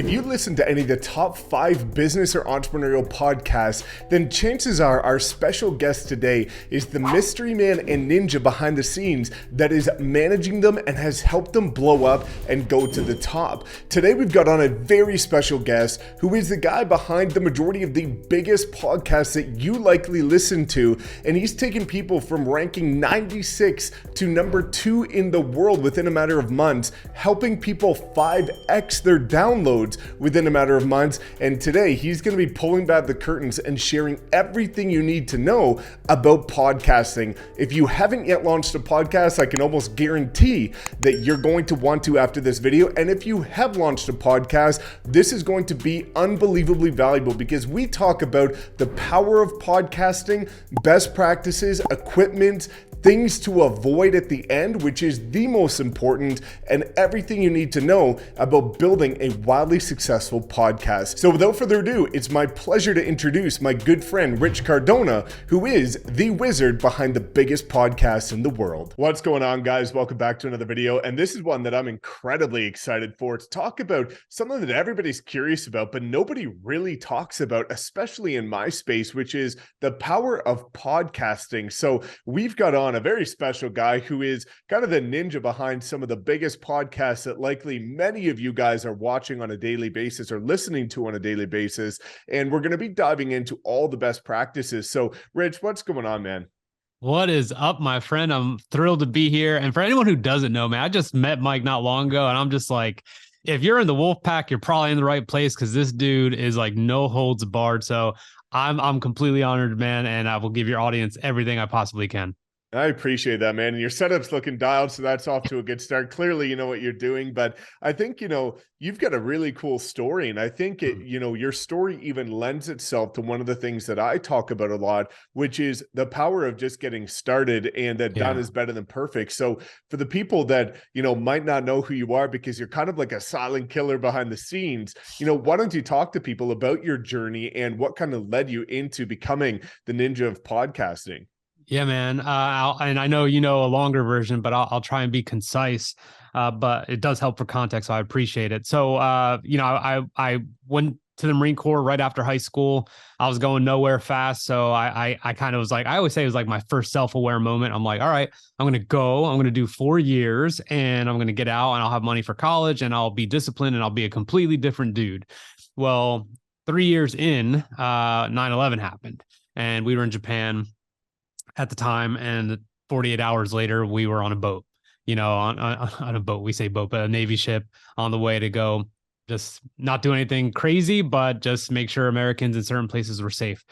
If you listen to any of the top 5 business or entrepreneurial podcasts, then chances are our special guest today is the mystery man and ninja behind the scenes that is managing them and has helped them blow up and go to the top. Today we've got on a very special guest who is the guy behind the majority of the biggest podcasts that you likely listen to, and he's taken people from ranking 96 to number 2 in the world within a matter of months, helping people 5x their downloads within a matter of months. And today he's going to be pulling back the curtains and sharing everything you need to know about podcasting. If you haven't yet launched a podcast, I can almost guarantee that you're going to want to after this video. And if you have launched a podcast, this is going to be unbelievably valuable because we talk about the power of podcasting, best practices, equipment, things to avoid at the end, which is the most important, and everything you need to know about building a wildly successful podcast. So without further ado, it's my pleasure to introduce my good friend, Rich Cardona, who is the wizard behind the biggest podcast in the world. What's going on, guys? Welcome back to another video. And this is one that I'm incredibly excited for, to talk about something that everybody's curious about, but nobody really talks about, especially in my space, which is the power of podcasting. So we've got on a very special guy who is kind of the ninja behind some of the biggest podcasts that likely many of you guys are watching on a daily basis or listening to on a daily basis. And we're going to be diving into all the best practices. So Rich, what's going on, man? What is up, my friend? I'm thrilled to be here. And for anyone who doesn't know, man, I just met Mike not long ago, and I'm just like, if you're in the wolf pack, you're probably in the right place, because this dude is like no holds barred. So I'm completely honored, man, and I will give your audience everything I possibly can. I appreciate that, man. And your setup's looking dialed, so that's off to a good start. Clearly, you know what you're doing, but I think, you've got a really cool story. And I think your story even lends itself to one of the things that I talk about a lot, which is the power of just getting started, and that done is better than perfect. So for the people that, might not know who you are, because you're kind of like a silent killer behind the scenes, why don't you talk to people about your journey and what kind of led you into becoming the ninja of podcasting? Yeah, man. And I know you know a longer version, but I'll try and be concise. But it does help for context, so I appreciate it. So, I went to the Marine Corps right after high school. I was going nowhere fast, so I kind of was like, I always say it was like my first self-aware moment. I'm like, all right, I'm going to do 4 years, and I'm going to get out, and I'll have money for college, and I'll be disciplined, and I'll be a completely different dude. Well, 3 years in, 9/11 happened, and we were in Japan at the time, and 48 hours later we were on a boat, on a boat. We say boat, but a Navy ship, on the way to go just not do anything crazy, but just make sure Americans in certain places were safe.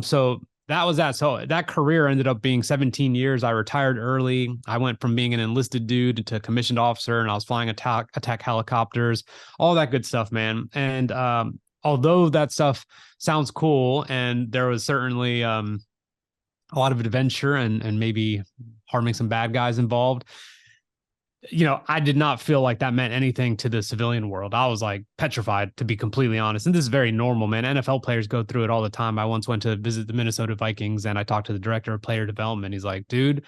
So that was that. So that career ended up being 17 years. I retired early. I went from being an enlisted dude to commissioned officer, and I was flying attack helicopters, all that good stuff, man. And although that stuff sounds cool, and there was certainly a lot of adventure and maybe harming some bad guys involved, I did not feel like that meant anything to the civilian world. I was like petrified, to be completely honest. And this is very normal, man. NFL players go through it all the time. I once went to visit the Minnesota Vikings, and I talked to the director of player development. He's like, dude,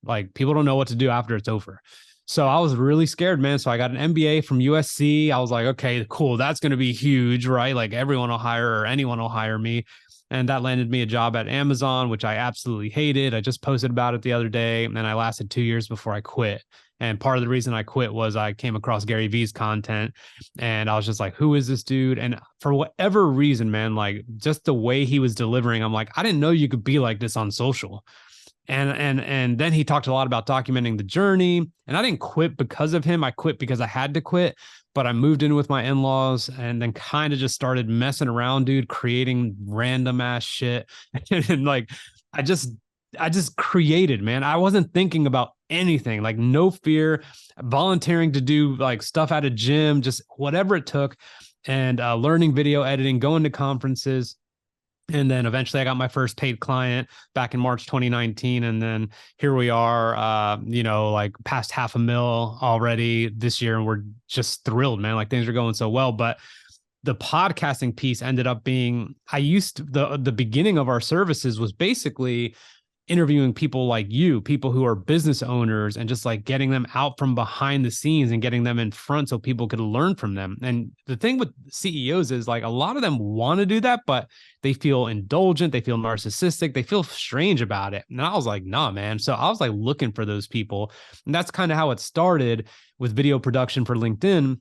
like, people don't know what to do after it's over. So I was really scared, man. So I got an MBA from USC. I was like, okay, cool. That's going to be huge, right? Like, everyone will hire, or anyone will hire me. And that landed me a job at Amazon, which I absolutely hated. I just posted about it the other day, and I lasted 2 years before I quit. And part of the reason I quit was I came across Gary Vee's content, and I was just like, who is this dude? And for whatever reason, man, like, just the way he was delivering, I'm like, I didn't know you could be like this on social. And then he talked a lot about documenting the journey, and I didn't quit because of him. I quit because I had to quit. But I moved in with my in-laws, and then kind of just started messing around, dude, creating random ass shit. And like, I just created, man. I wasn't thinking about anything, like, no fear, volunteering to do like stuff at a gym, just whatever it took, and learning video editing, going to conferences. And then eventually I got my first paid client back in March 2019. And then here we are, like past $500,000 already this year. And we're just thrilled, man. Like, things are going so well. But the podcasting piece ended up being, the beginning of our services was basically interviewing people like you, people who are business owners, and just like getting them out from behind the scenes and getting them in front so people could learn from them. And the thing with CEOs is like a lot of them want to do that, but they feel indulgent, they feel narcissistic, they feel strange about it. And I was like, nah, man. So I was like looking for those people. And that's kind of how it started with video production for LinkedIn.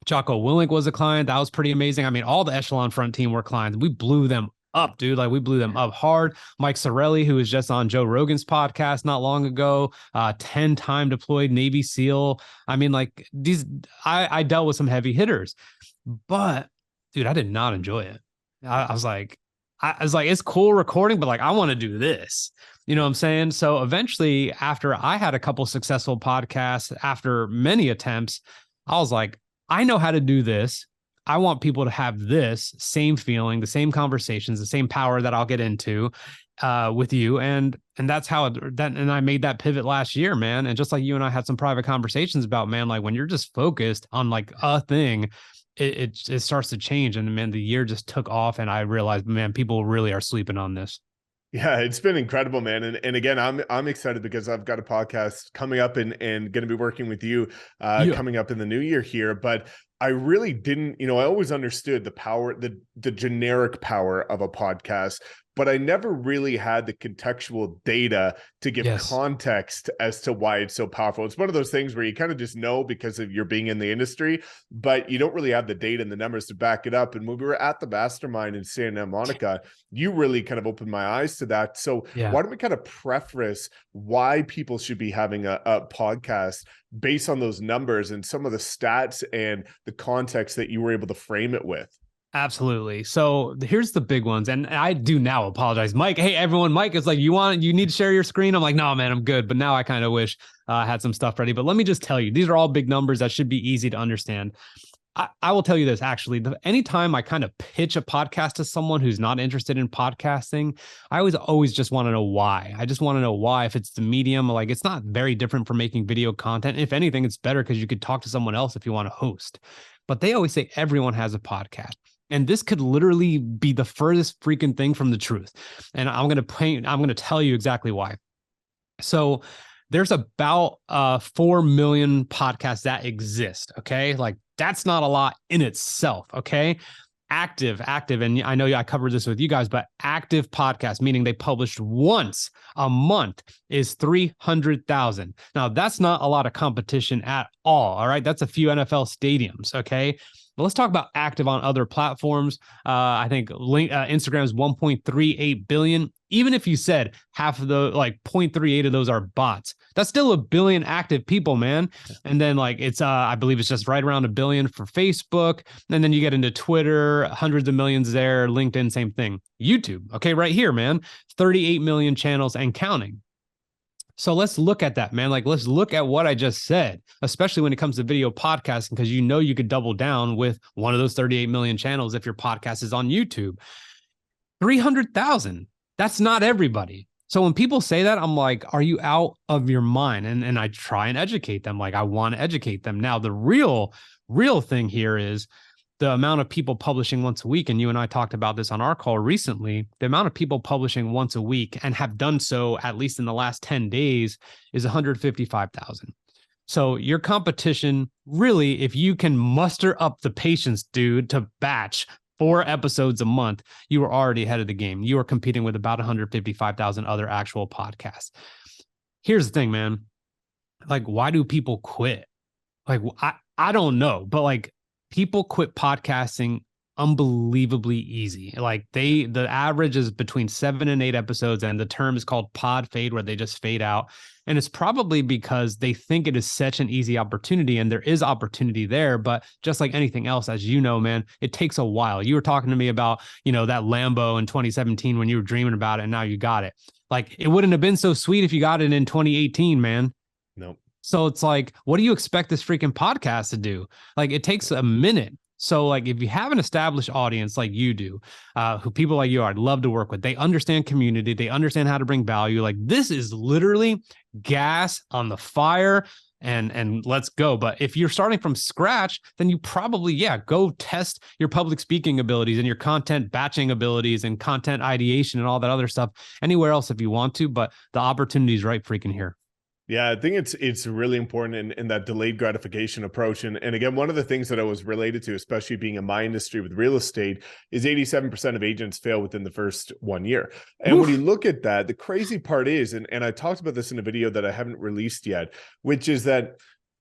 Jocko Willink was a client. That was pretty amazing. I mean, all the Echelon Front team were clients. We blew them up, dude. Like we blew them up hard. Mike Sorelli, who was just on Joe Rogan's podcast not long ago, 10-time deployed Navy SEAL. I mean, like I dealt with some heavy hitters, but dude, I did not enjoy it. I was like, it's cool recording, but like, I want to do this. You know what I'm saying? So eventually, after I had a couple successful podcasts, after many attempts, I was like, I know how to do this. I want people to have this same feeling, the same conversations, the same power that I'll get into with you. And that's how and I made that pivot last year, man. And just like you and I had some private conversations about, man, like when you're just focused on like a thing, it starts to change. And man, the year just took off and I realized, man, people really are sleeping on this. Yeah, it's been incredible, man. And again, I'm excited because I've got a podcast coming up and going to be working with you coming up in the new year here. But I really didn't, I always understood the power, the generic power of a podcast, but I never really had the contextual data to give context as to why it's so powerful. It's one of those things where you kind of just know because of your being in the industry, but you don't really have the data and the numbers to back it up. And when we were at the Mastermind in Santa Monica, you really kind of opened my eyes to that. So why don't we kind of preface why people should be having a podcast based on those numbers and some of the stats and the context that you were able to frame it with? Absolutely. So here's the big ones. And I do now apologize. Mike, hey, everyone, Mike is like, you need to share your screen? I'm like, no, man, I'm good. But now I kind of wish I had some stuff ready. But let me just tell you, these are all big numbers that should be easy to understand. I will tell you this, actually, anytime I kind of pitch a podcast to someone who's not interested in podcasting, I always just want to know why. I just want to know why. If it's the medium, like it's not very different from making video content. If anything, it's better because you could talk to someone else if you want to host. But they always say everyone has a podcast. And this could literally be the furthest freaking thing from the truth. And I'm going to tell you exactly why. So there's about 4 million podcasts that exist. Okay. Like that's not a lot in itself. Okay. Active. And I know I covered this with you guys, but active podcasts, meaning they published once a month, is 300,000. Now that's not a lot of competition at all. All right. That's a few NFL stadiums. Okay. But let's talk about active on other platforms. I think Instagram is 1.38 billion. Even if you said half of the 0.38 of those are bots, that's still a billion active people, man. And then it's I believe it's just right around 1 billion for Facebook. And then you get into Twitter, hundreds of millions there. LinkedIn, same thing. YouTube, okay, right here, man, 38 million channels and counting. So let's look at that, man. Let's look at what I just said, especially when it comes to video podcasting, because you could double down with one of those 38 million channels if your podcast is on YouTube. 300,000. That's not everybody. So when people say that, I'm like, are you out of your mind? And I try and educate them. I want to educate them. Now, the real thing here is the amount of people publishing once a week. And you and I talked about this on our call recently. The amount of people publishing once a week and have done so at least in the last 10 days is 155,000. So your competition, really, if you can muster up the patience, dude, to batch 4 episodes a month, you are already ahead of the game. You are competing with about 155,000 other actual podcasts. Here's the thing, man. Why do people quit? I don't know, but people quit podcasting unbelievably easy. The average is between 7 and 8 episodes, and the term is called pod fade, where they just fade out. And it's probably because they think it is such an easy opportunity, and there is opportunity there. But just like anything else, as you know, man, it takes a while. You were talking to me about, that Lambo in 2017 when you were dreaming about it, and now you got it. It wouldn't have been so sweet if you got it in 2018, man. Nope. So it's what do you expect this freaking podcast to do? It takes a minute. So if you have an established audience like you do, who people like you are, I'd love to work with. They understand community. They understand how to bring value. This is literally gas on the fire. and let's go. But if you're starting from scratch, then you probably, go test your public speaking abilities and your content batching abilities and content ideation and all that other stuff anywhere else if you want to. But the opportunity is right freaking here. Yeah, I think it's really important in that delayed gratification approach. And again, one of the things that I was related to, especially being in my industry with real estate, is 87% of agents fail within the first 1 year. And when you look at that, the crazy part is, and I talked about this in a video that I haven't released yet, which is that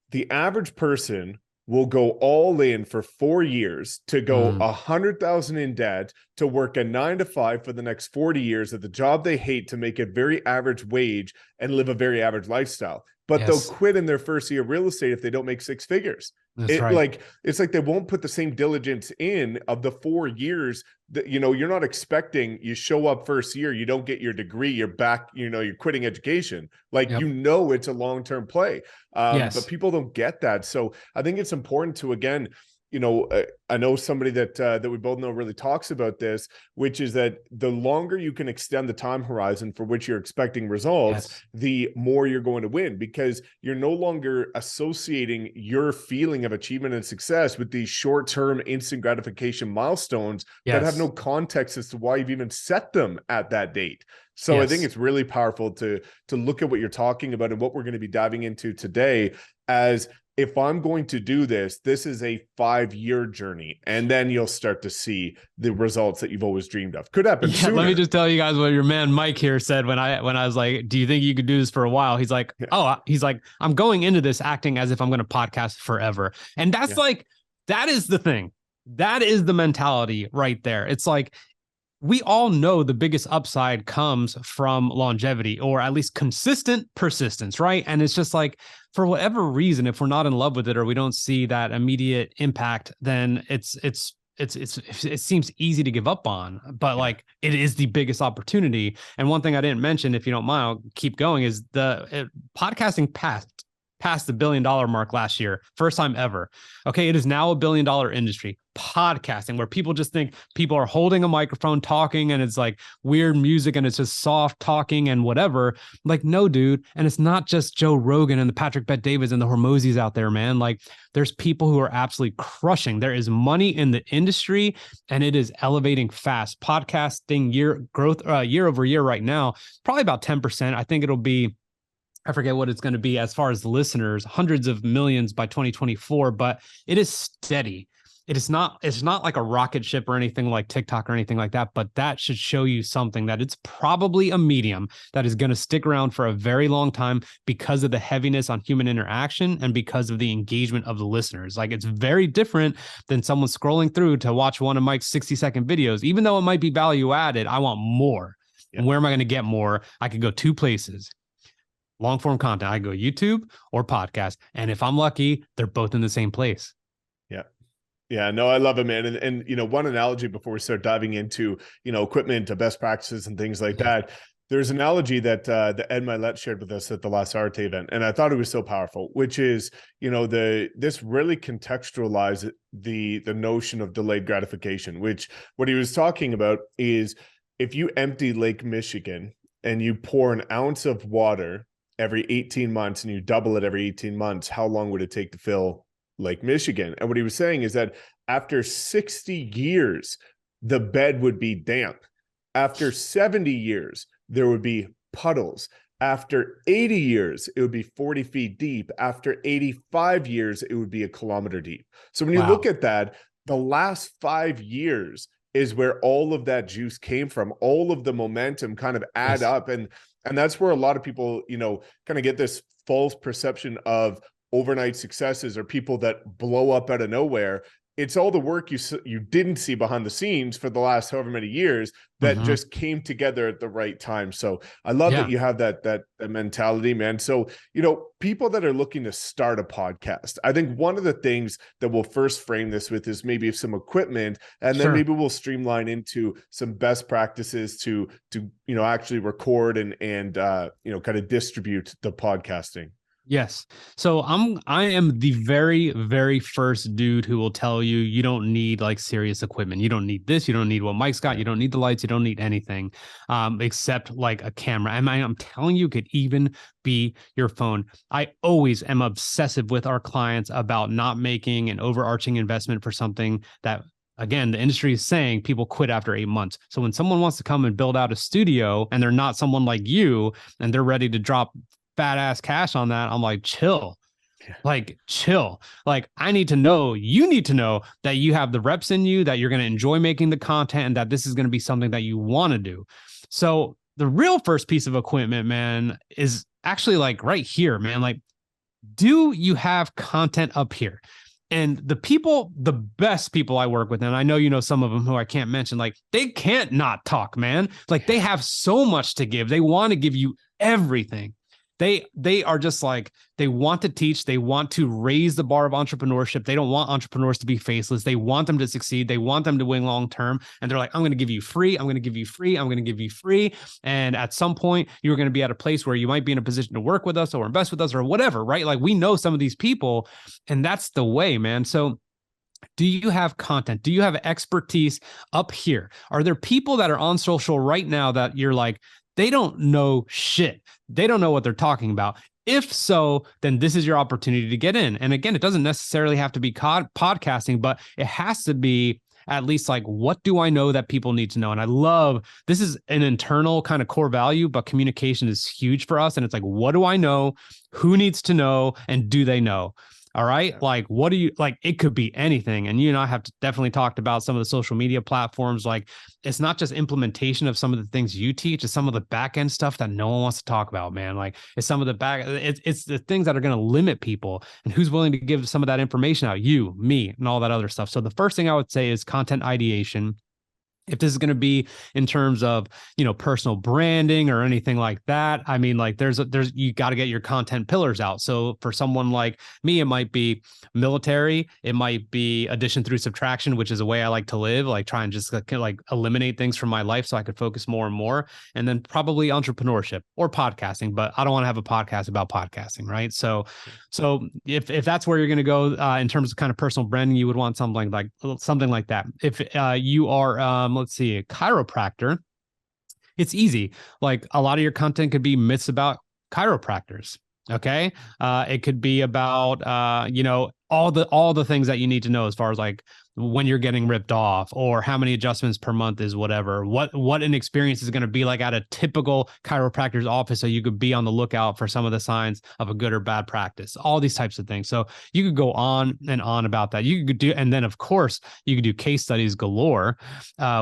the average person will go all in for 4 years to go 100,000 in debt to work a 9 to 5 for the next 40 years at the job they hate to make a very average wage and live a very average lifestyle. But they'll quit in their first year of real estate if they don't make 6 figures. It's like they won't put the same diligence in of the 4 years that, you're not expecting you show up first year, you don't get your degree, you're back, you're quitting education. It's a long-term play. But people don't get that. So I think it's important to, again, I know somebody that we both know really talks about this, which is that the longer you can extend the time horizon for which you're expecting results, the more you're going to win, because you're no longer associating your feeling of achievement and success with these short-term instant gratification milestones that have no context as to why you've even set them at that date. So I think it's really powerful to look at what you're talking about and what we're going to be diving into today as, if I'm going to do this, this is a 5-year journey, and then you'll start to see the results that you've always dreamed of. Could happen sooner. Let me just tell you guys what your man Mike here said when I was like, do you think you could do this for a while? He's like, I'm going into this acting as if I'm going to podcast forever. And that's that is the thing. That is the mentality right there. It's like, we all know the biggest upside comes from longevity, or at least consistent persistence, right? And it's just like, for whatever reason, if we're not in love with it or we don't see that immediate impact, then it seems easy to give up on. But it is the biggest opportunity. And one thing I didn't mention, if you don't mind, I'll keep going, is podcasting passed the $1 billion mark last year. First time ever. Okay. It is now a $1 billion industry, podcasting, where people just think people are holding a microphone talking and it's like weird music and it's just soft talking and whatever. Like, no, dude. And it's not just Joe Rogan and the Patrick Bet-Davids and the Hormozis out there, man. Like, there's people who are absolutely crushing. There is money in the industry and it is elevating fast. Podcasting year over year right now, probably about 10%. I think it'll be, I forget what it's going to be as far as the listeners, hundreds of millions by 2024, but it is steady. It's not like a rocket ship or anything like TikTok or anything like that, but that should show you something, that it's probably a medium that is going to stick around for a very long time because of the heaviness on human interaction and because of the engagement of the listeners. Like, it's very different than someone scrolling through to watch one of Mike's 60-second videos. Even though it might be value added, I want more. And where am I going to get more? I could go 2 places. Long form content. I go YouTube or podcast. And if I'm lucky, they're both in the same place. Yeah. Yeah, no, I love it, man. And one analogy before we start diving into, equipment, best practices and things like that. There's an analogy that Ed Milet shared with us at the last Arte event. And I thought it was so powerful, which is, this really contextualized the notion of delayed gratification, which what he was talking about is, if you empty Lake Michigan and you pour an ounce of water every 18 months and you double it every 18 months, how long would it take to fill Lake Michigan? And what he was saying is that after 60 years, the bed would be damp. After 70 years, there would be puddles. After 80 years, it would be 40 feet deep. After 85 years, it would be 1 kilometer deep. So when you look at that, the last 5 years is where all of that juice came from. All of the momentum kind of add up. And that's where a lot of people, kind of get this false perception of overnight successes or people that blow up out of nowhere. It's all the work you didn't see behind the scenes for the last however many years that just came together at the right time. So I love that you have that mentality, man. So, people that are looking to start a podcast, I think one of the things that we'll first frame this with is maybe some equipment, and then maybe we'll streamline into some best practices to actually record and kind of distribute the podcasting. Yes. So I am the very, very first dude who will tell you you don't need like serious equipment. You don't need this. You don't need what Mike's got. You don't need the lights. You don't need anything except like a camera. I'm telling you, it could even be your phone. I always am obsessive with our clients about not making an overarching investment for something that, again, the industry is saying people quit after 8 months. So when someone wants to come and build out a studio and they're not someone like you and they're ready to drop fat ass cash on that, I'm like, chill. Like, chill. Like, I need to know, you need to know that you have the reps in you, that you're going to enjoy making the content, and that this is going to be something that you want to do. So, the real first piece of equipment, man, is actually like right here, man. Like, do you have content up here? And the people, the best people I work with, and I know you know some of them who I can't mention, like they can't not talk, man. Like they have so much to give. They want to give you everything. They are just like, they want to teach, they want to raise the bar of entrepreneurship. They don't want entrepreneurs to be faceless. They want them to succeed. They want them to win long term. And they're like, I'm going to give you free. I'm going to give you free. I'm going to give you free. And at some point, you're going to be at a place where you might be in a position to work with us or invest with us or whatever, right? Like we know some of these people, and that's the way, man. So do you have content? Do you have expertise up here? Are there people that are on social right now that you're like, they don't know shit. They don't know what they're talking about. If so, then this is your opportunity to get in. And again, it doesn't necessarily have to be podcasting, but it has to be at least like, what do I know that people need to know? And I love, this is an internal kind of core value, but communication is huge for us. And it's like, what do I know? Who needs to know? And do they know? All right. Like, what do you like? It could be anything. And you and I have definitely talked about some of the social media platforms. Like, it's not just implementation of some of the things you teach, it's some of the back end stuff that no one wants to talk about, man. Like, it's some of the it's the things that are going to limit people, and who's willing to give some of that information out, you, me, and all that other stuff. So the first thing I would say is content ideation. If this is going to be in terms of, you know, personal branding or anything like that, I mean, like there's you got to get your content pillars out. So for someone like me, it might be military, it might be addition through subtraction, which is a way I like to live, like try and just like eliminate things from my life so I could focus more and more. And then probably entrepreneurship or podcasting, but I don't want to have a podcast about podcasting, right? So if that's where you're going to go in terms of kind of personal branding, you would want something like that. If you are let's see, a chiropractor, it's easy. Like a lot of your content could be myths about chiropractors. Okay. It could be about, you know, all the things that you need to know as far as like when you're getting ripped off or how many adjustments per month is whatever, what an experience is going to be like at a typical chiropractor's office. So you could be on the lookout for some of the signs of a good or bad practice, all these types of things. So you could go on and on about that. You could do, and then of course you could do case studies galore.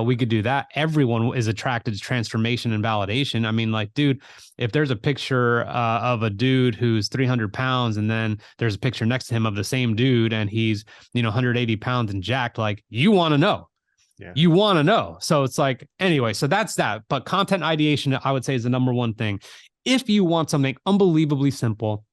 We could do that. Everyone is attracted to transformation and validation. I mean, like, dude, if there's a picture of a dude who's 300 pounds and then there's a picture next to him of the same dude and he's, you know, 180 pounds and jacked, like you want to know. Yeah. You want to know. So it's like, anyway, so that's that. But content ideation, I would say, is the number one thing. If you want something unbelievably simple,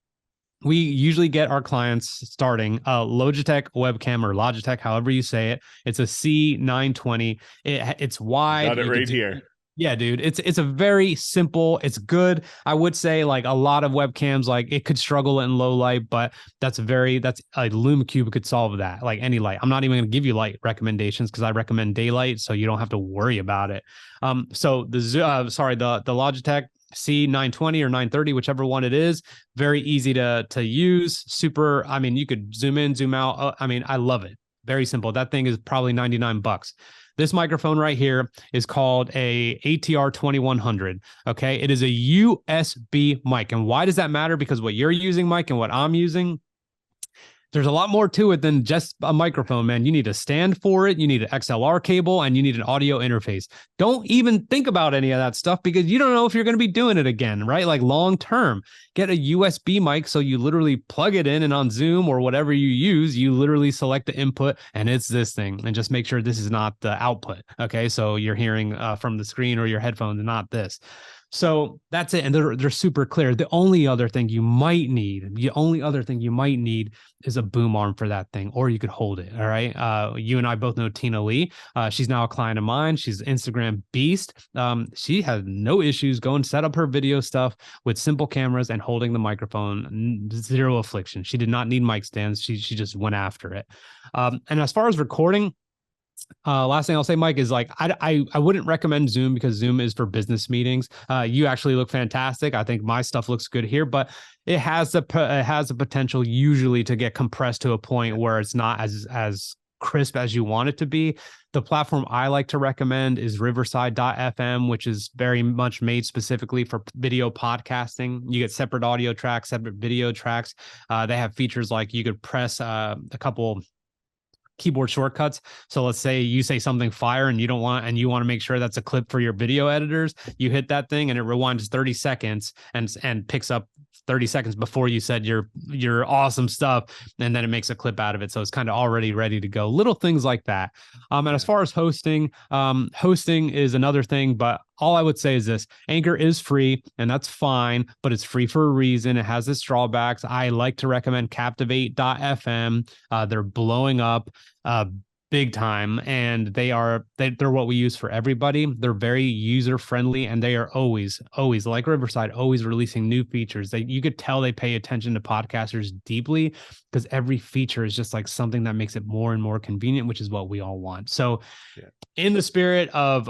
we usually get our clients starting a Logitech webcam or Logitech, however you say it. It's a C920. It's wide. Got it right here. Yeah, dude, it's a very simple, it's good. I would say like a lot of webcams, like it could struggle in low light, but that's a LumaCube could solve that, like any light. I'm not even going to give you light recommendations because I recommend daylight, so you don't have to worry about it. So the Logitech C920 or 930, whichever one it is, very easy to use. Super. I mean, you could zoom in, zoom out. I mean, I love it. Very simple. That thing is probably $99. This microphone right here is called a ATR 2100. Okay. It is a USB mic. And why does that matter? Because what you're using, Mike, and what I'm using, there's a lot more to it than just a microphone, man. You need a stand for it. You need an XLR cable and you need an audio interface. Don't even think about any of that stuff because you don't know if you're going to be doing it again, right? Like long term, get a USB mic. So you literally plug it in and on Zoom or whatever you use, you literally select the input and it's this thing, and just make sure this is not the output. Okay. So you're hearing from the screen or your headphones and not this. So that's it. And they're super clear. The only other thing you might need, is a boom arm for that thing, or you could hold it. All right. You and I both know Tina Lee. She's now a client of mine. She's an Instagram beast. She has no issues going set up her video stuff with simple cameras and holding the microphone. Zero affliction. She did not need mic stands. She just went after it. And as far as recording, last thing I'll say, Mike, is like I wouldn't recommend Zoom, because Zoom is for business meetings. You actually look fantastic. I think my stuff looks good here, but it has the potential usually to get compressed to a point where it's not as crisp as you want it to be. The platform I like to recommend is Riverside.fm, which is very much made specifically for video podcasting. You get separate audio tracks, separate video tracks. They have features like you could press a couple keyboard shortcuts. So let's say you say something fire and you want to make sure that's a clip for your video editors. You hit that thing and it rewinds 30 seconds and picks up 30 seconds before you said your awesome stuff, and then it makes a clip out of it. So it's kind of already ready to go. Little things like that. And as far as hosting is another thing, but all I would say is this: Anchor is free, and that's fine, but it's free for a reason. It has its drawbacks. I like to recommend Captivate.fm. They're blowing up big time, and they're what we use for everybody. They're very user friendly, and they are always like Riverside, always releasing new features. You could tell they pay attention to podcasters deeply, because every feature is just like something that makes it more and more convenient, which is what we all want. So in the spirit of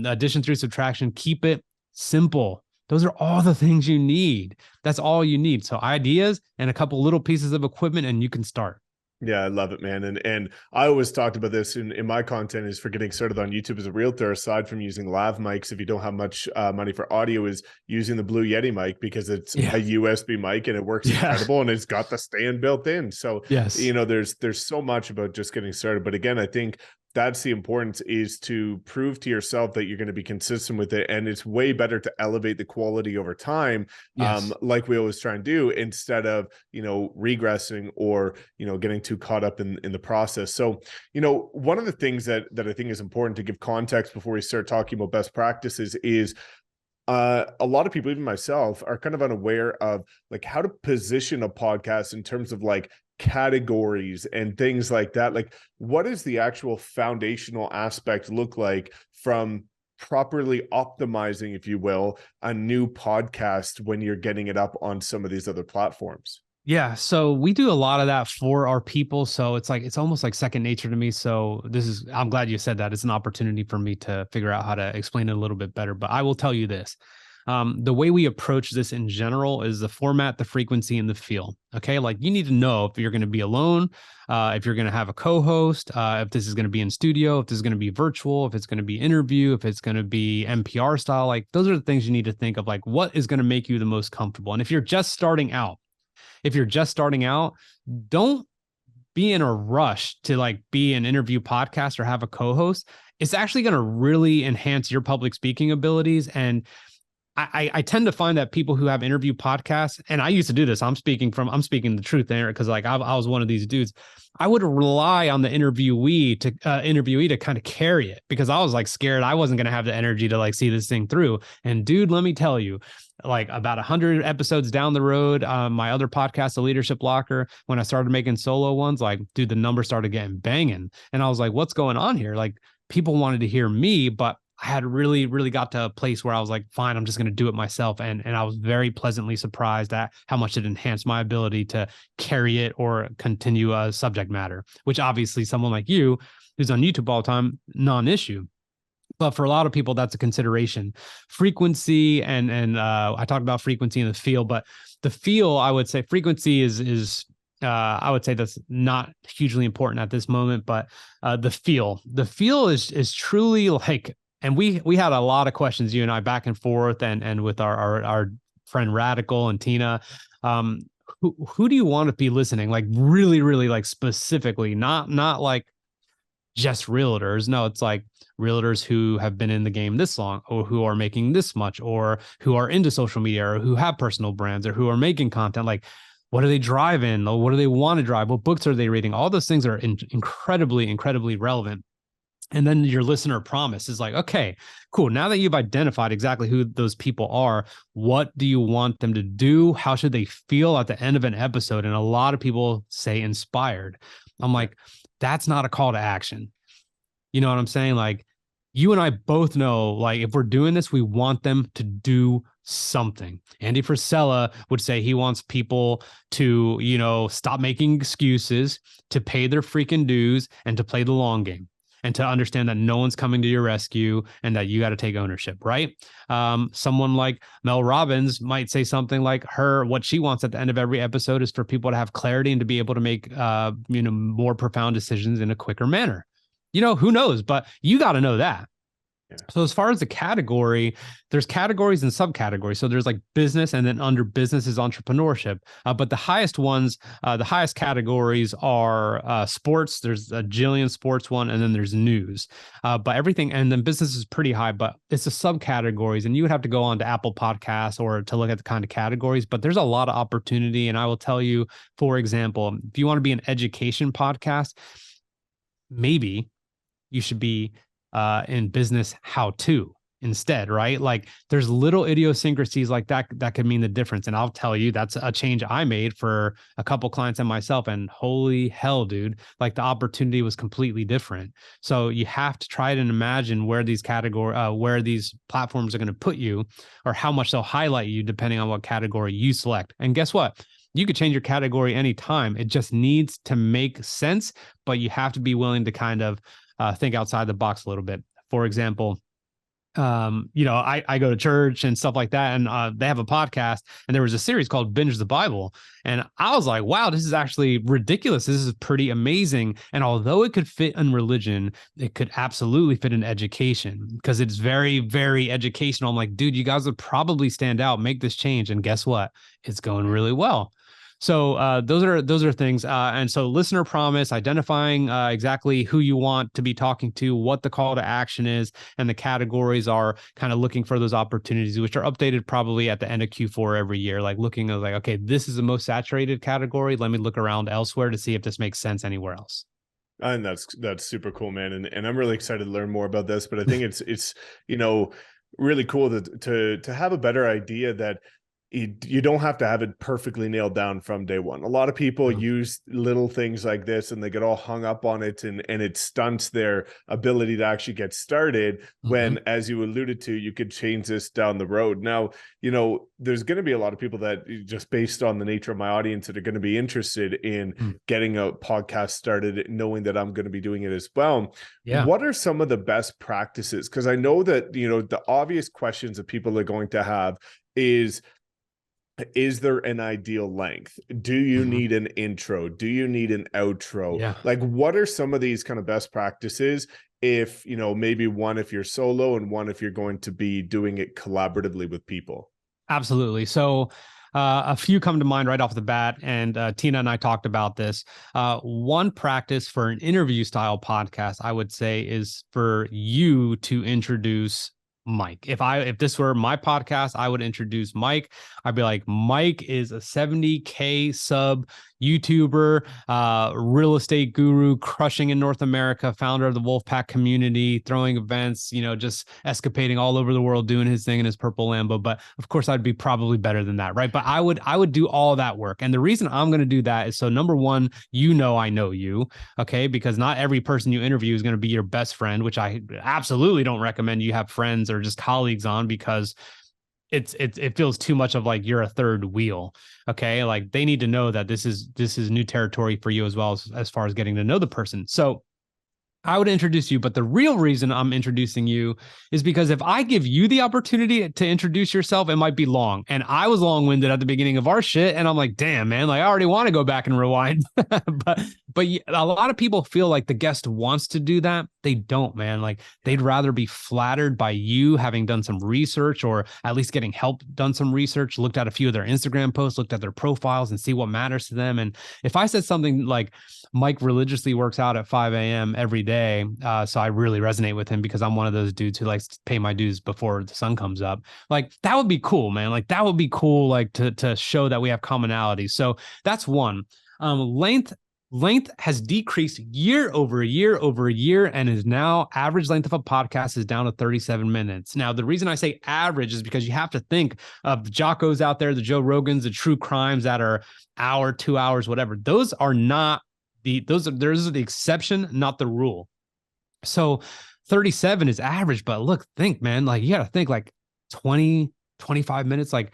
addition through subtraction, keep it simple. Those are all the things you need. That's all you need. So ideas and a couple little pieces of equipment, and you can start. Yeah, I love it, man. And I always talked about this in my content, is for getting started on YouTube as a realtor, aside from using lav mics, if you don't have much money for audio, is using the Blue Yeti mic, because it's a USB mic and it works incredible, and it's got the stand built in. So, there's so much about just getting started. But again, I think that's the importance, is to prove to yourself that you're going to be consistent with it. And it's way better to elevate the quality over time, like we always try and do, instead of, regressing or, getting too caught up in the process. So, one of the things that I think is important to give context before we start talking about best practices is, a lot of people, even myself, are kind of unaware of like how to position a podcast in terms of like categories and things like that. Like, what does the actual foundational aspect look like from properly optimizing, if you will, a new podcast when you're getting it up on some of these other platforms? Yeah. So we do a lot of that for our people. So it's almost like second nature to me. So I'm glad you said that. It's an opportunity for me to figure out how to explain it a little bit better. But I will tell you this. The way we approach this in general is the format, the frequency, and the feel. Okay. Like, you need to know if you're going to be alone, if you're going to have a co-host, if this is going to be in studio, if this is going to be virtual, if it's going to be interview, if it's going to be NPR style. Like, those are the things you need to think of, like, what is going to make you the most comfortable. And if you're just starting out, don't be in a rush to like be an interview podcast or have a co-host. It's actually going to really enhance your public speaking abilities. And I tend to find that people who have interview podcasts, and I used to do this, I'm speaking the truth there, because like I was one of these dudes. I would rely on the interviewee to kind of carry it, because I was like scared I wasn't going to have the energy to like see this thing through. And dude, let me tell you, like about 100 episodes down the road, my other podcast, The Leadership Locker, when I started making solo ones, like, dude, the numbers started getting banging. And I was like, what's going on here? Like, people wanted to hear me, but I had really, really got to a place where I was like, fine, I'm just going to do it myself. And I was very pleasantly surprised at how much it enhanced my ability to carry it or continue a subject matter, which obviously someone like you who's on YouTube all the time, non-issue. But for a lot of people, that's a consideration. Frequency and I talked about frequency and the feel, but the feel, I would say frequency is I would say that's not hugely important at this moment, but the feel is truly like. And we had a lot of questions, you and I, back and forth, and with our friend Radical and Tina. Who do you want to be listening? Like, really, really, like, specifically, not like just realtors. No, it's like realtors who have been in the game this long, or who are making this much, or who are into social media, or who have personal brands, or who are making content. Like, what are they driving? Or what do they want to drive? What books are they reading? All those things are incredibly, incredibly relevant. And then your listener promise is like, okay, cool. Now that you've identified exactly who those people are, what do you want them to do? How should they feel at the end of an episode? And a lot of people say inspired. I'm like, that's not a call to action. You know what I'm saying? Like, you and I both know, like, if we're doing this, we want them to do something. Andy Frisella would say he wants people to, stop making excuses, to pay their freaking dues, and to play the long game, and to understand that no one's coming to your rescue and that you got to take ownership, right? Someone like Mel Robbins might say something like what she wants at the end of every episode is for people to have clarity and to be able to make, more profound decisions in a quicker manner. Who knows, but you got to know that. Yeah. So as far as the category, there's categories and subcategories. So there's like business, and then under business is entrepreneurship. But the highest ones, the highest categories are sports. There's a Jillian sports one, and then there's news. But everything, and then business is pretty high, but it's the subcategories. And you would have to go on to Apple Podcasts or to look at the kind of categories. But there's a lot of opportunity. And I will tell you, for example, if you want to be an education podcast, maybe you should be in business how-to instead, right? Like there's little idiosyncrasies like that could mean the difference. And I'll tell you, that's a change I made for a couple clients and myself. And holy hell, dude, like the opportunity was completely different. So you have to try to imagine where these where these platforms are going to put you, or how much they'll highlight you depending on what category you select. And guess what? You could change your category anytime. It just needs to make sense, but you have to be willing to kind of think outside the box a little bit. For example, I go to church and stuff like that, and they have a podcast, and there was a series called Binge the Bible. And I was like, wow, this is actually ridiculous. This is pretty amazing. And although it could fit in religion, it could absolutely fit in education because it's very, very educational. I'm like, dude, you guys would probably stand out, make this change. And guess what? It's going really well. So those are things. And so listener promise, identifying exactly who you want to be talking to, what the call to action is, and the categories are kind of looking for those opportunities, which are updated probably at the end of Q4 every year, like looking at like, okay, this is the most saturated category. Let me look around elsewhere to see if this makes sense anywhere else. And that's super cool, man. And I'm really excited to learn more about this, but I think it's really cool to have a better idea that you don't have to have it perfectly nailed down from day one. A lot of people use little things like this and they get all hung up on it, and it stunts their ability to actually get started when, as you alluded to, you could change this down the road. Now, there's going to be a lot of people that, just based on the nature of my audience, that are going to be interested in getting a podcast started, knowing that I'm going to be doing it as well. Yeah. What are some of the best practices? Because I know that, the obvious questions that people are going to have is there an ideal length? Do you need an intro? Do you need an outro? Yeah. Like, what are some of these kind of best practices if, maybe one if you're solo and one if you're going to be doing it collaboratively with people? Absolutely. So a few come to mind right off the bat, and Tina and I talked about this. One practice for an interview style podcast, I would say, is for you to introduce Mike. If this were my podcast, I would introduce Mike. I'd be like, Mike is a 70K sub YouTuber, real estate guru, crushing in North America, founder of the Wolfpack community, throwing events, just escapading all over the world, doing his thing in his purple Lambo. But of course, I'd be probably better than that, right? But I would do all that work. And the reason I'm going to do that is so, number one, I know you, okay? Because not every person you interview is going to be your best friend, which I absolutely don't recommend you have friends or just colleagues on, because it feels too much of like you're a third wheel. Okay. Like they need to know that this is new territory for you as well, as far as getting to know the person. So I would introduce you, but the real reason I'm introducing you is because if I give you the opportunity to introduce yourself, it might be long. And I was long-winded at the beginning of our shit. And I'm like, damn, man, like I already want to go back and rewind. but a lot of people feel like the guest wants to do that. They don't, man. Like they'd rather be flattered by you having done some research, or at least getting help, done some research, looked at a few of their Instagram posts, looked at their profiles and see what matters to them. And if I said something like, Mike religiously works out at 5 a.m. every day. So I really resonate with him because I'm one of those dudes who likes to pay my dues before the sun comes up. Like that would be cool, man. Like that would be cool, like to show that we have commonality. So that's one. Length, length has decreased year over year over year, and is now average length of a podcast is down to 37 minutes. Now, the reason I say average is because you have to think of the Jockos out there, the Joe Rogans, the true crimes that are hour, 2 hours, whatever. Those are the exception, not the rule. So 37 is average, but look, think, man, like you got to think like 20, 25 minutes. Like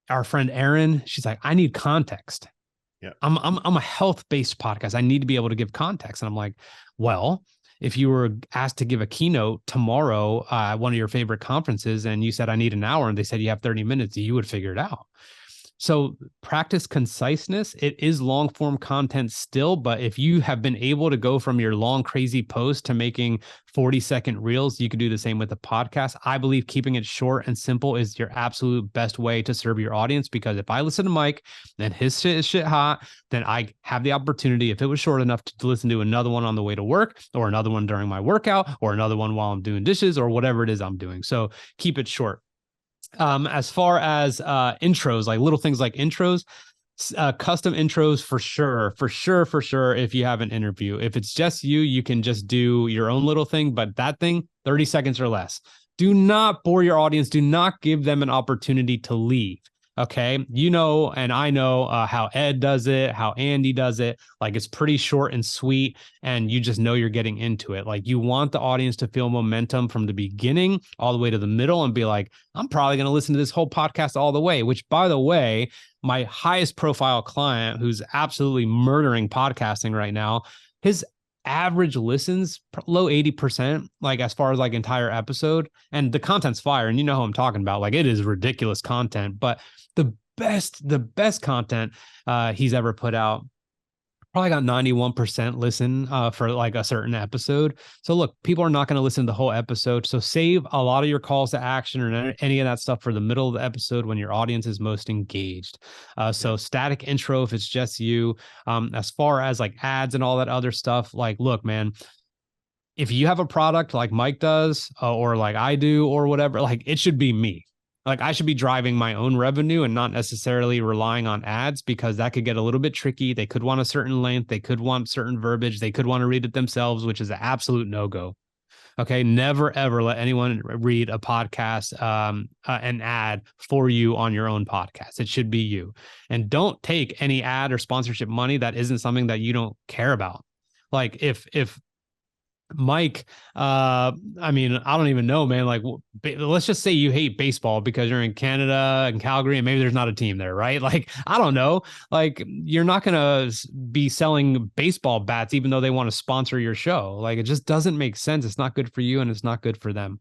our friend Erin, she's like, I need context. Yeah. I'm a health-based podcast. I need to be able to give context. And I'm like, well, if you were asked to give a keynote tomorrow at one of your favorite conferences and you said, I need an hour, and they said you have 30 minutes, you would figure it out. So practice conciseness. It is long form content still, but if you have been able to go from your long, crazy post to making 40-second reels, you could do the same with the podcast. I believe keeping it short and simple is your absolute best way to serve your audience, because if I listen to Mike and his shit is shit hot, then I have the opportunity, if it was short enough, to listen to another one on the way to work, or another one during my workout, or another one while I'm doing dishes, or whatever it is I'm doing. So keep it short. As far as intros, like little things like intros, custom intros for sure. If you have an interview, if it's just you, you can just do your own little thing, but that thing, 30 seconds or less. Do not bore your audience. Do not give them an opportunity to leave. Okay. You know, and I know how Ed does it, how Andy does it. Like it's pretty short and sweet, and you just know you're getting into it. Like you want the audience to feel momentum from the beginning all the way to the middle and be like, I'm probably going to listen to this whole podcast all the way, which, by the way, my highest profile client, who's absolutely murdering podcasting right now, his average listens low 80%, like as far as like entire episode, and the content's fire. And you know who I'm talking about. Like it is ridiculous content, but the best content he's ever put out probably got 91% listen for like a certain episode. So look, people are not going to listen to the whole episode. So save a lot of your calls to action or any of that stuff for the middle of the episode when your audience is most engaged. So static intro, if it's just you. As far as like ads and all that other stuff, like, look, man, if you have a product like Mike does or like I do or whatever, like it should be me. Like I should be driving my own revenue and not necessarily relying on ads, because that could get a little bit tricky. They could want a certain length. They could want certain verbiage. They could want to read it themselves, which is an absolute no-go. Okay. Never, ever let anyone read a podcast, an ad for you on your own podcast. It should be you. And don't take any ad or sponsorship money that isn't something that you don't care about. Like if Mike, I mean, I don't even know, man. Like, let's just say you hate baseball because you're in Canada and Calgary, and maybe there's not a team there, right? Like, I don't know. Like, you're not going to be selling baseball bats, even though they want to sponsor your show. Like, it just doesn't make sense. It's not good for you, and it's not good for them.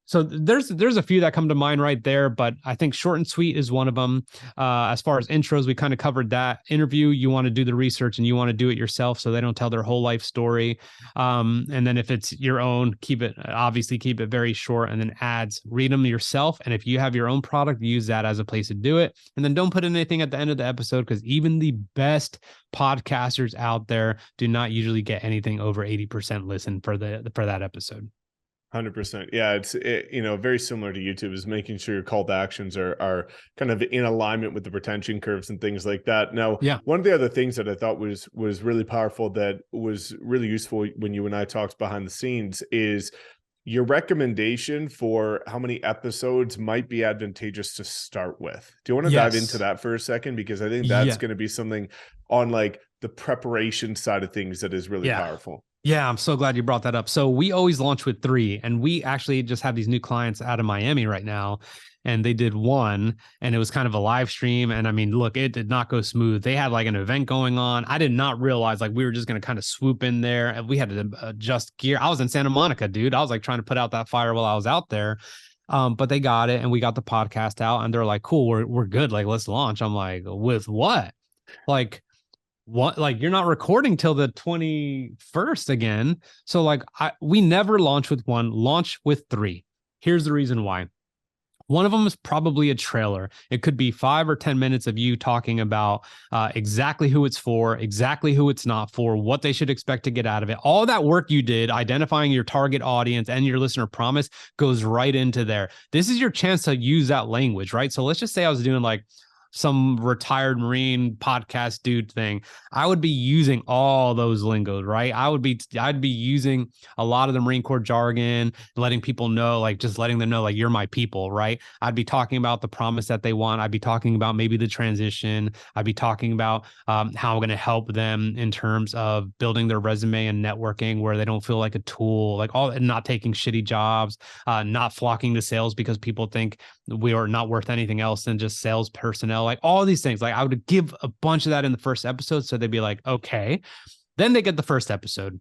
So there's a few that come to mind right there, but I think short and sweet is one of them. As far as intros, we kind of covered that. Interview, you want to do the research and you want to do it yourself, so they don't tell their whole life story. And then if it's your own, keep it very short. And then ads, read them yourself. And if you have your own product, use that as a place to do it. And then don't put anything at the end of the episode, because even the best podcasters out there do not usually get anything over 80% listen for that episode. 100%. Yeah, it's very similar to YouTube, is making sure your call to actions are kind of in alignment with the retention curves and things like that. Now, one of the other things that I thought was really powerful, that was really useful when you and I talked behind the scenes, is your recommendation for how many episodes might be advantageous to start with. Do you want to dive into that for a second? Because I think that's going to be something on like the preparation side of things that is really powerful. Yeah, I'm so glad you brought that up. So we always launch with 3, and we actually just have these new clients out of Miami right now, and they did 1, and it was kind of a live stream. And I mean, look, it did not go smooth. They had like an event going on. I did not realize like we were just going to kind of swoop in there, and we had to adjust gear. I was in Santa Monica, dude. I was like trying to put out that fire while I was out there. But they got it, and we got the podcast out, and they're like, cool, we're good. Like, let's launch. I'm like, with what? Like, what? Like, you're not recording till the 21st again. So like we never launch with 1, launch with 3. Here's the reason why. One of them is probably a trailer. It could be 5 or 10 minutes of you talking about exactly who it's for, exactly who it's not for, what they should expect to get out of it. All that work you did, identifying your target audience and your listener promise, goes right into there. This is your chance to use that language, right? So let's just say I was doing like, some retired Marine podcast dude thing, I would be using all those lingos, right? I'd be using a lot of the Marine Corps jargon, letting people know, like just letting them know, like, you're my people, right? I'd be talking about the promise that they want. I'd be talking about maybe the transition. I'd be talking about how I'm going to help them in terms of building their resume and networking where they don't feel like a tool, like all, and not taking shitty jobs, not flocking to sales because people think we are not worth anything else than just sales personnel, like all these things. Like I would give a bunch of that in the first episode. So they'd be like, okay. Then they get the first episode.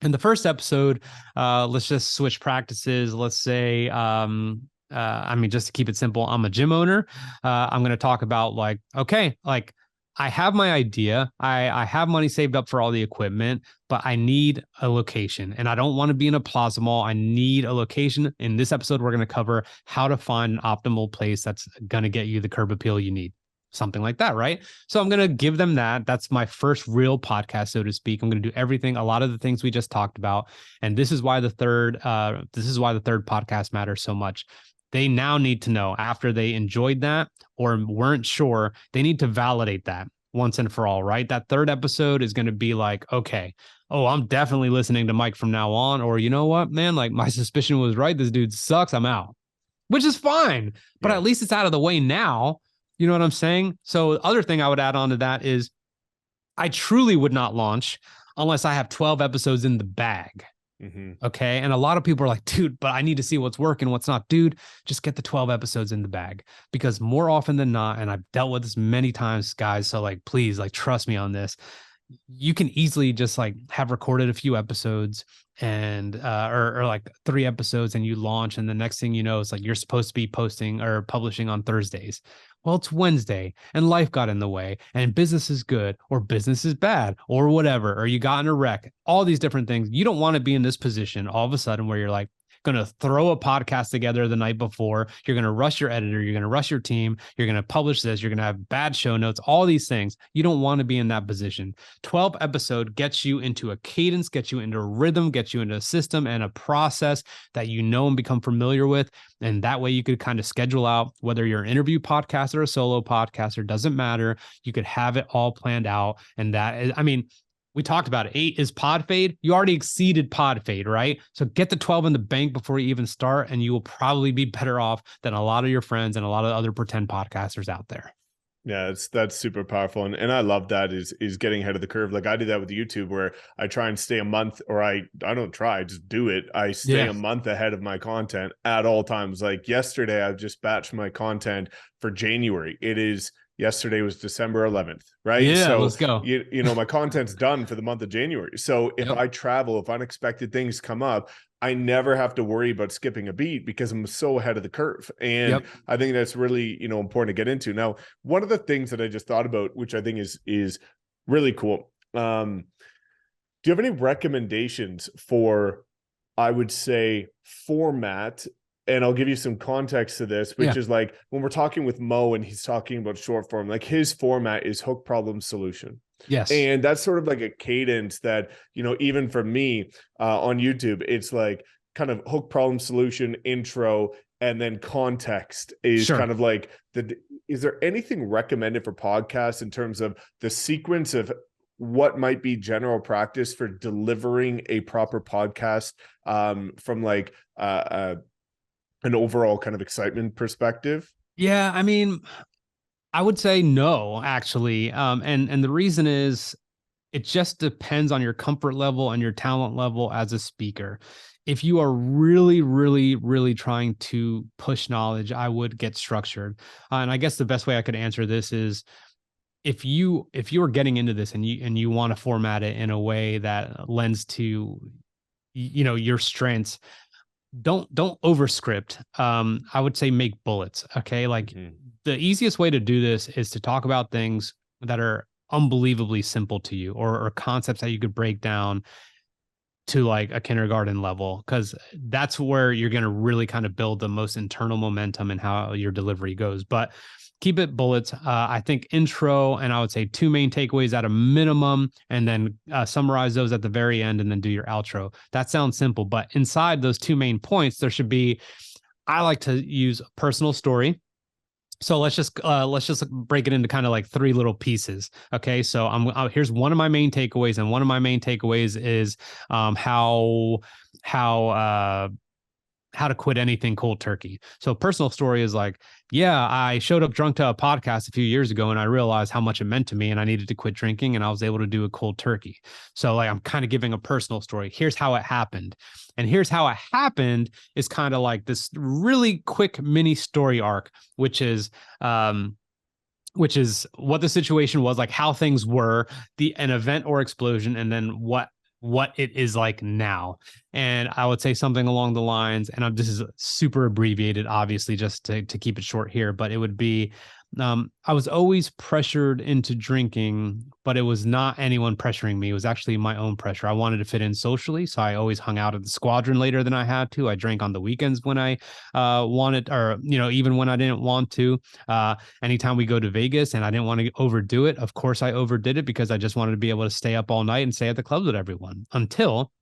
In the first episode, let's just switch practices. Let's say, I mean, just to keep it simple, I'm a gym owner. I'm going to talk about like, okay, like I have my idea. I have money saved up for all the equipment, but I need a location and I don't want to be in a plaza mall. I need a location. In this episode, we're going to cover how to find an optimal place that's going to get you the curb appeal you need. Something like that, right? So I'm going to give them that. That's my first real podcast, so to speak. I'm going to do everything, a lot of the things we just talked about. And this is why the third podcast matters so much. They now need to know, after they enjoyed that or weren't sure, they need to validate that once and for all, right? That third episode is going to be like, okay, oh, I'm definitely listening to Mike from now on. Or you know what, man, like my suspicion was right. This dude sucks. I'm out, which is fine. But at least it's out of the way now. You know what I'm saying? So the other thing I would add on to that is I truly would not launch unless I have 12 episodes in the bag. Okay. And a lot of people are like, dude, but I need to see what's working, what's not. Dude, just get the 12 episodes in the bag, because more often than not, and I've dealt with this many times, guys. So like, please, like, trust me on this. You can easily just like have recorded a few episodes and or like 3 episodes, and you launch, and the next thing you know, it's like you're supposed to be posting or publishing on Thursdays. Well, it's Wednesday and life got in the way and business is good or business is bad or whatever, or you got in a wreck, all these different things. You don't want to be in this position all of a sudden where you're like going to throw a podcast together the night before. You're going to rush your editor. You're going to rush your team. You're going to publish this. You're going to have bad show notes, all these things. You don't want to be in that position. 12 episode gets you into a cadence, gets you into a rhythm, gets you into a system and a process that you know and become familiar with. And that way you could kind of schedule out whether you're an interview podcast or a solo podcaster, doesn't matter. You could have it all planned out. And that is, I mean, we talked about it. 8 is pod fade. You already exceeded pod fade, right? So get the 12 in the bank before you even start, and you will probably be better off than a lot of your friends and a lot of other pretend podcasters out there. Yeah, that's super powerful. And I love that is getting ahead of the curve. Like I do that with YouTube where I try and stay a month, or I don't try, I just do it. I stay a month ahead of my content at all times. Like yesterday, I've just batched my content for January. Yesterday was December 11th, right? Yeah, so let's go. You know, my content's done for the month of January. So if I travel, if unexpected things come up, I never have to worry about skipping a beat because I'm so ahead of the curve. And I think that's really, you know, important to get into. Now, one of the things that I just thought about, which I think is really cool. Do you have any recommendations for, I would say, format? And I'll give you some context to this, which is like when we're talking with Mo and he's talking about short form, like his format is hook, problem, solution. Yes. And that's sort of like a cadence that, you know, even for me on YouTube, it's like kind of hook, problem, solution, intro, and then context is kind of like is there anything recommended for podcasts in terms of the sequence of what might be general practice for delivering a proper podcast from like an overall kind of excitement perspective? Yeah, I mean, I would say no, actually. And the reason is it just depends on your comfort level and your talent level as a speaker. If you are really, really, really trying to push knowledge, I would get structured. And I guess the best way I could answer this is if you are getting into this and you want to format it in a way that lends to, you know, your strengths, don't overscript. I would say make bullets. Okay. Like the easiest way to do this is to talk about things that are unbelievably simple to you, or concepts that you could break down to like a kindergarten level, because that's where you're going to really kind of build the most internal momentum in how your delivery goes. But keep it bullets. I think intro, and I would say 2 main takeaways at a minimum, and then summarize those at the very end, and then do your outro. That sounds simple, but inside those 2 main points, there should be, I like to use a personal story. So let's just break it into kind of like three little pieces. Okay, so here's one of my main takeaways, and one of my main takeaways is how how to quit anything cold turkey. So personal story is like, yeah, I showed up drunk to a podcast a few years ago and I realized how much it meant to me and I needed to quit drinking and I was able to do a cold turkey. So like I'm kind of giving a personal story. Here's how it happened. And here's how it happened is kind of like this really quick mini story arc, which is what the situation was, like how things were, an event or explosion, and then what it is like now. And I would say something along the lines, and this is super abbreviated, obviously, just to keep it short here, but it would be, I was always pressured into drinking, but it was not anyone pressuring me. It was actually my own pressure. I wanted to fit in socially, so I always hung out at the squadron later than I had to. I drank on the weekends when I wanted, or even when I didn't want to. Anytime we go to Vegas and I didn't want to overdo it, of course I overdid it because I just wanted to be able to stay up all night and stay at the clubs with everyone until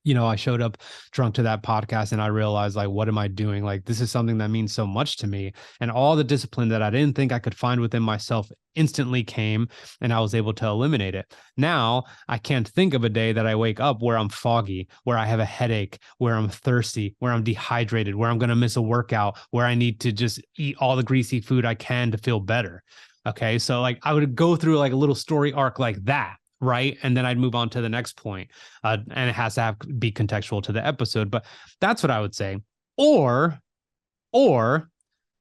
I showed up drunk to that podcast and I realized, like, what am I doing? Like, this is something that means so much to me. And all the discipline that I didn't think I could find within myself instantly came, and I was able to eliminate it. Now I can't think of a day that I wake up where I'm foggy, where I have a headache, where I'm thirsty, where I'm dehydrated, where I'm going to miss a workout, where I need to just eat all the greasy food I can to feel better. Okay. So like I would go through like a little story arc like that. Right. And then I'd move on to the next point. And it has to be contextual to the episode. But that's what I would say. Or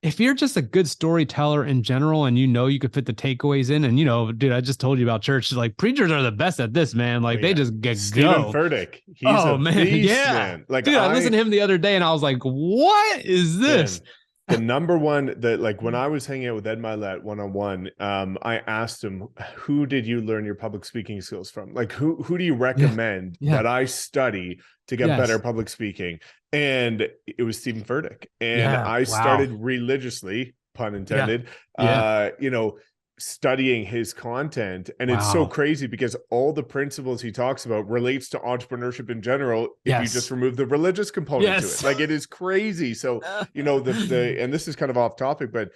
if you're just a good storyteller in general and you could fit the takeaways in, and dude, I just told you about church. Like preachers are the best at this, man. Like they just get Stephen go. Furtick. He's a man. beast, Yeah. man. Like dude, I listened to him the other day and I was like, what is this? Man, the number one that, like, when I was hanging out with Ed Milet one-on-one, I asked him, who did you learn your public speaking skills from? Like, who do you recommend that I study to get better public speaking? And it was Stephen Furtick. And I started religiously, pun intended, studying his content. And it's so crazy because all the principles he talks about relates to entrepreneurship in general if you just remove the religious component to it. Like, it is crazy. So the and this is kind of off topic, but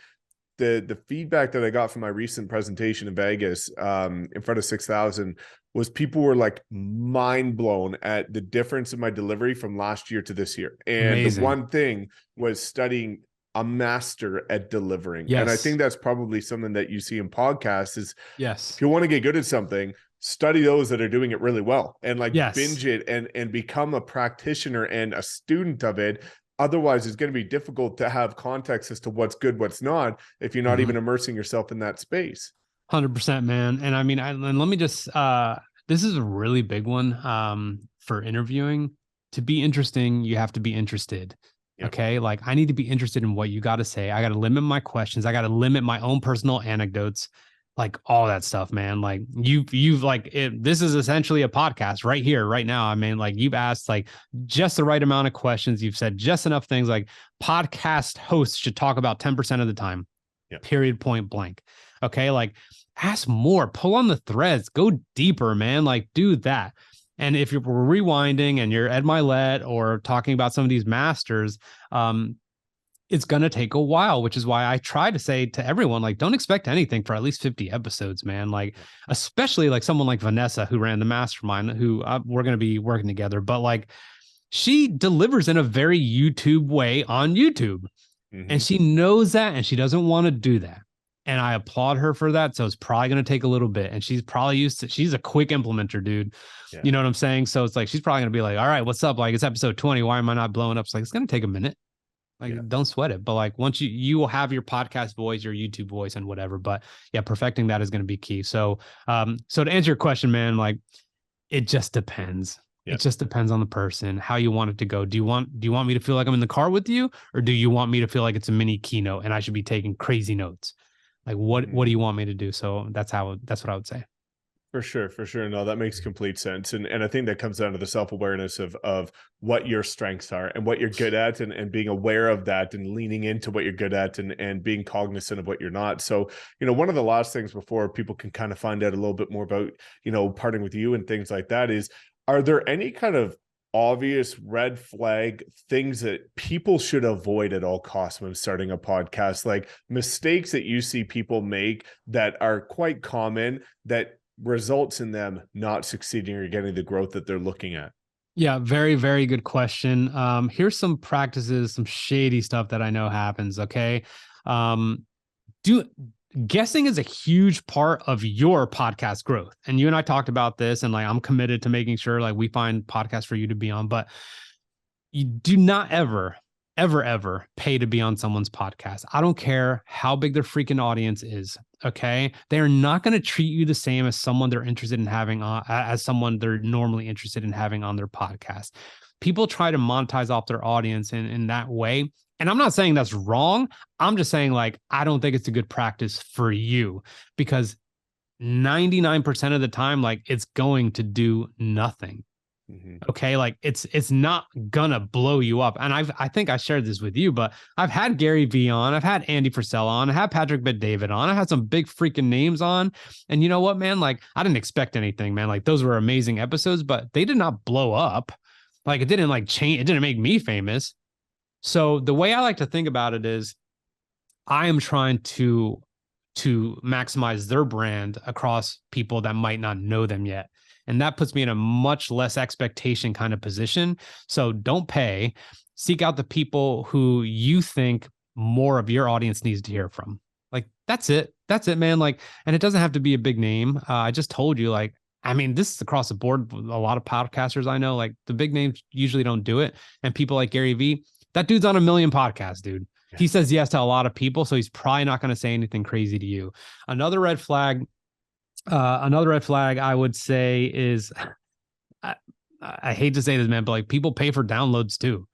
the feedback that I got from my recent presentation in Vegas in front of 6,000 was people were like mind blown at the difference in my delivery from last year to this year. And the one thing was studying a master at delivering. And I think that's probably something that you see in podcasts is, if you want to get good at something, study those that are doing it really well and like binge it and become a practitioner and a student of it. Otherwise, it's going to be difficult to have context as to what's good, what's not, if you're not even immersing yourself in that space. 100%, man. And I mean, and let me just, this is a really big one for interviewing. To be interesting, you have to be interested. Okay. Like I need to be interested in what you got to say. I got to limit my questions. I got to limit my own personal anecdotes, like all that stuff, man. Like you've like this is essentially a podcast right here, right now. I mean, like you've asked like just the right amount of questions. You've said just enough things. Like podcast hosts should talk about 10% of the time, period, point blank. Okay. Like ask more, pull on the threads, go deeper, man. Like do that. And if you're rewinding and you're Ed Milet or talking about some of these masters, it's going to take a while, which is why I try to say to everyone, like, don't expect anything for at least 50 episodes, man. Like, especially like someone like Vanessa, who ran the mastermind, who we're going to be working together. But like, she delivers in a very YouTube way on YouTube. And she knows that and she doesn't want to do that. And I applaud her for that. So it's probably going to take a little bit. And she's probably she's a quick implementer, dude. You know what I'm saying? So it's like, she's probably going to be like, all right, what's up? Like it's episode 20. Why am I not blowing up? It's like, it's going to take a minute. Like, don't sweat it. But like, once you will have your podcast voice, your YouTube voice and whatever, but yeah, perfecting that is going to be key. So, so to answer your question, man, like it just depends. It just depends on the person, how you want it to go. Do you want me to feel like I'm in the car with you, or do you want me to feel like it's a mini keynote and I should be taking crazy notes? Like what do you want me to do? So that's what I would say. For sure. No, that makes complete sense. And I think that comes down to the self-awareness of what your strengths are and what you're good at and being aware of that and leaning into what you're good at and being cognizant of what you're not. So, one of the last things before people can kind of find out a little bit more about, partnering with you and things like that is, are there any kind of obvious red flag things that people should avoid at all costs when starting a podcast, like mistakes that you see people make that are quite common that results in them not succeeding or getting the growth that they're looking at? Yeah, very, very good question. Here's some practices, some shady stuff that I know happens. Okay. Um, do Guessing is a huge part of your podcast growth. And you and I talked about this, and like I'm committed to making sure like we find podcasts for you to be on, but you do not ever pay to be on someone's podcast. I don't care how big their freaking audience is. Okay. They're not going to treat you the same as someone they're interested in having on, as someone they're normally interested in having on their podcast. People try to monetize off their audience in that way. And I'm not saying that's wrong. I'm just saying, like, I don't think it's a good practice for you, because 99% of the time, like, it's going to do nothing. Mm-hmm. Okay. Like it's not gonna blow you up. And I think I shared this with you, but I've had Gary Vee on, I've had Andy Frisella on, I had Patrick Bet-David on, I had some big freaking names on. And you know what, man? Like, I didn't expect anything, man. Like, those were amazing episodes, but they did not blow up. Like, it didn't like change, it didn't make me famous. So the way I like to think about it is I am trying to maximize their brand across people that might not know them yet. And that puts me in a much less expectation kind of position. So don't pay. Seek out the people who you think more of your audience needs to hear from. Like, that's it. That's it, man. Like, and it doesn't have to be a big name. I just told you, like, I mean, this is across the board. A lot of podcasters I know, like, the big names usually don't do it. And people like Gary Vee, that dude's on a million podcasts, dude. He says yes to a lot of people. So he's probably not going to say anything crazy to you. Another red flag I would say is, I hate to say this, man, but like, people pay for downloads too.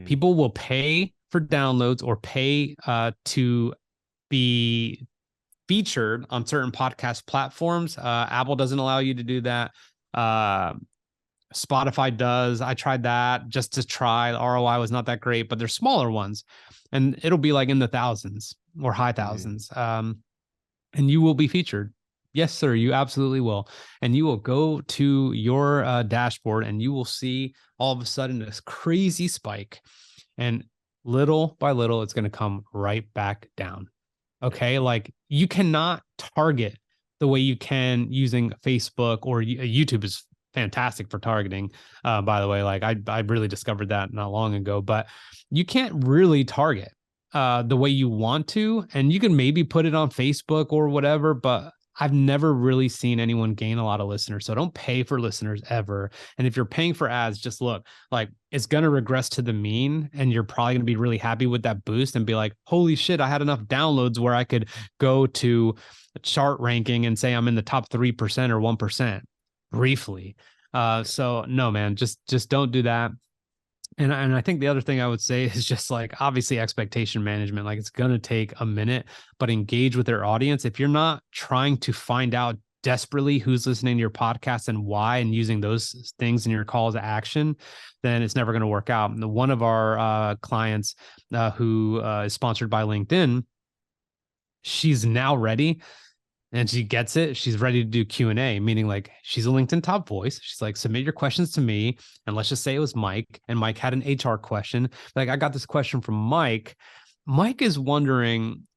People will pay for downloads or pay to be featured on certain podcast platforms. Apple doesn't allow you to do that. Spotify does. I tried that just to try. The ROI was not that great, but they're smaller ones, and it'll be like in the thousands or high thousands. And you will be featured. Yes, sir. You absolutely will. And you will go to your dashboard and you will see all of a sudden this crazy spike. And little by little, it's going to come right back down. Okay. Like, you cannot target the way you can using Facebook, or YouTube is fantastic for targeting. By the way, like, I really discovered that not long ago, but you can't really target the way you want to. And you can maybe put it on Facebook or whatever, but I've never really seen anyone gain a lot of listeners. So don't pay for listeners ever. And if you're paying for ads, just look, like, it's going to regress to the mean, and you're probably going to be really happy with that boost and be like, holy shit, I had enough downloads where I could go to a chart ranking and say I'm in the top 3% or 1% briefly. So no, man, just don't do that. And I think the other thing I would say is just, like, obviously expectation management. Like, it's going to take a minute, but engage with their audience. If you're not trying to find out desperately who's listening to your podcast and why, and using those things in your calls to action, then it's never going to work out. And one of our clients who is sponsored by LinkedIn, she's now ready. And she gets it. She's ready to do Q&A, meaning, like, she's a LinkedIn top voice. She's like, submit your questions to me. And let's just say it was Mike, and Mike had an HR question. Like, I got this question from Mike. Mike is wondering,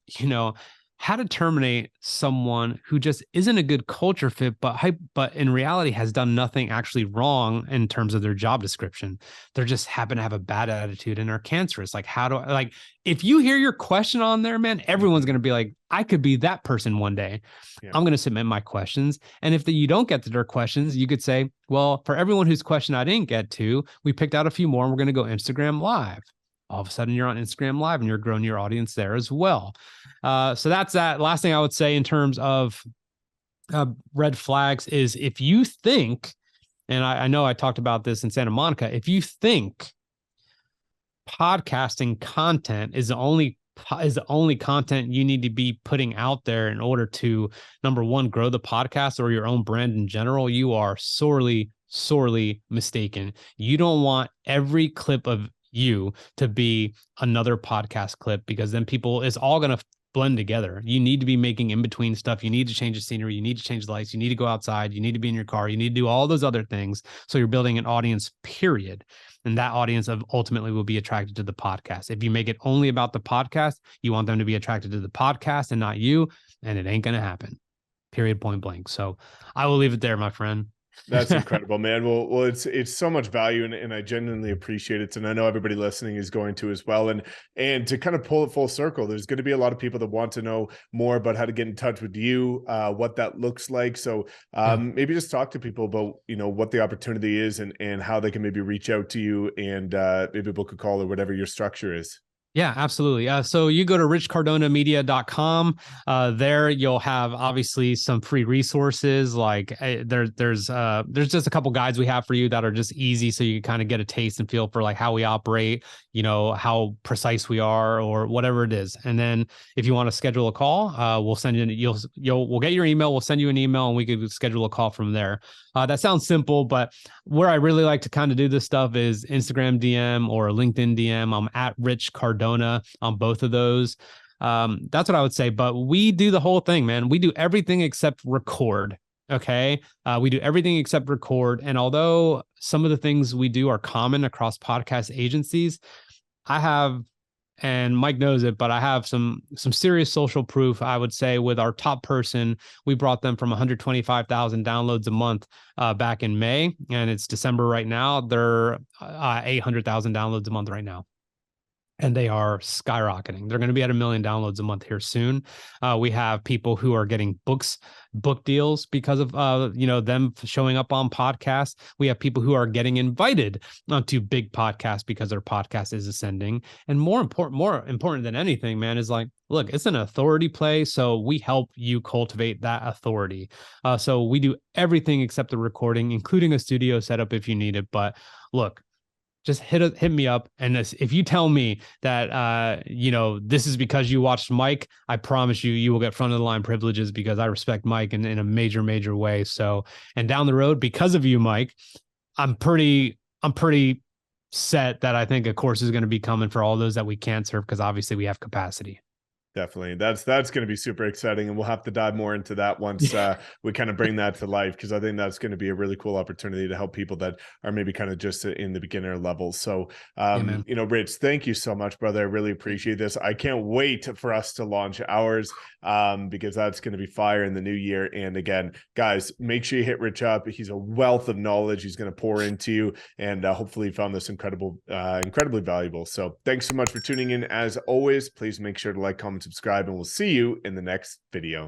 how to terminate someone who just isn't a good culture fit, but in reality has done nothing actually wrong in terms of their job description. They're just happen to have a bad attitude and are cancerous. Like, if you hear your question on there, man, everyone's going to be like, I could be that person one day. Yeah. I'm going to submit my questions. And if you don't get to their questions, you could say, well, for everyone whose question I didn't get to, we picked out a few more and we're going to go Instagram Live. All of a sudden you're on Instagram Live and you're growing your audience there as well. So that's that. Last thing I would say in terms of red flags is, if you think, and I know I talked about this in Santa Monica, if you think podcasting content is the only content you need to be putting out there in order to, number one, grow the podcast or your own brand in general, you are sorely mistaken. You don't want every clip of you to be another podcast clip, because then it's all going to blend together. You need to be making in between stuff. You need to change the scenery. You need to change the lights. You need to go outside. You need to be in your car. You need to do all those other things. So you're building an audience, period. And that audience ultimately will be attracted to the podcast. If you make it only about the podcast, you want them to be attracted to the podcast and not you, and it ain't going to happen. Period, point blank. So I will leave it there, my friend. That's incredible, man. Well, it's so much value, and I genuinely appreciate it. And I know everybody listening is going to as well. And to kind of pull it full circle, there's going to be a lot of people that want to know more about how to get in touch with you, what that looks like. So maybe just talk to people about, what the opportunity is and how they can maybe reach out to you and maybe book a call or whatever your structure is. Yeah, absolutely. So you go to richcardonamedia.com. There you'll have obviously some free resources. Like there's just a couple guides we have for you that are just easy, so you can kind of get a taste and feel for like how we operate, how precise we are, or whatever it is. And then if you want to schedule a call, we'll send you. We'll get your email. We'll send you an email, and we could schedule a call from there. That sounds simple, but where I really like to kind of do this stuff is Instagram DM or LinkedIn DM. I'm at Rich Cardona on both of those. That's what I would say. But we do the whole thing, man. We do everything except record. Okay. We do everything except record. And although some of the things we do are common across podcast agencies, I have, and Mike knows it, but I have some serious social proof. I would say with our top person, we brought them from 125,000 downloads a month back in May, and it's December right now. They're 800,000 downloads a month right now. And they are skyrocketing. They're going to be at 1 million downloads a month here soon. We have people who are getting book deals because of them showing up on podcasts. We have people who are getting invited to big podcasts because their podcast is ascending. And more important than anything, man, is like, look, it's an authority play. So we help you cultivate that authority. So we do everything except the recording, including a studio setup if you need it. But look, just hit me up. And if you tell me that, this is because you watched Mike, I promise you will get front of the line privileges because I respect Mike in a major, major way. So, and down the road, because of you, Mike, I'm pretty set that I think a course is going to be coming for all those that we can't serve, because obviously we have capacity. Definitely. That's going to be super exciting. And we'll have to dive more into that once we kind of bring that to life, because I think that's going to be a really cool opportunity to help people that are maybe kind of just in the beginner level. So, Rich, thank you so much, brother. I really appreciate this. I can't wait for us to launch ours because that's going to be fire in the new year. And again, guys, make sure you hit Rich up. He's a wealth of knowledge he's going to pour into you. And hopefully you found this incredibly valuable. So thanks so much for tuning in. As always, please make sure to like, comment, subscribe, and we'll see you in the next video.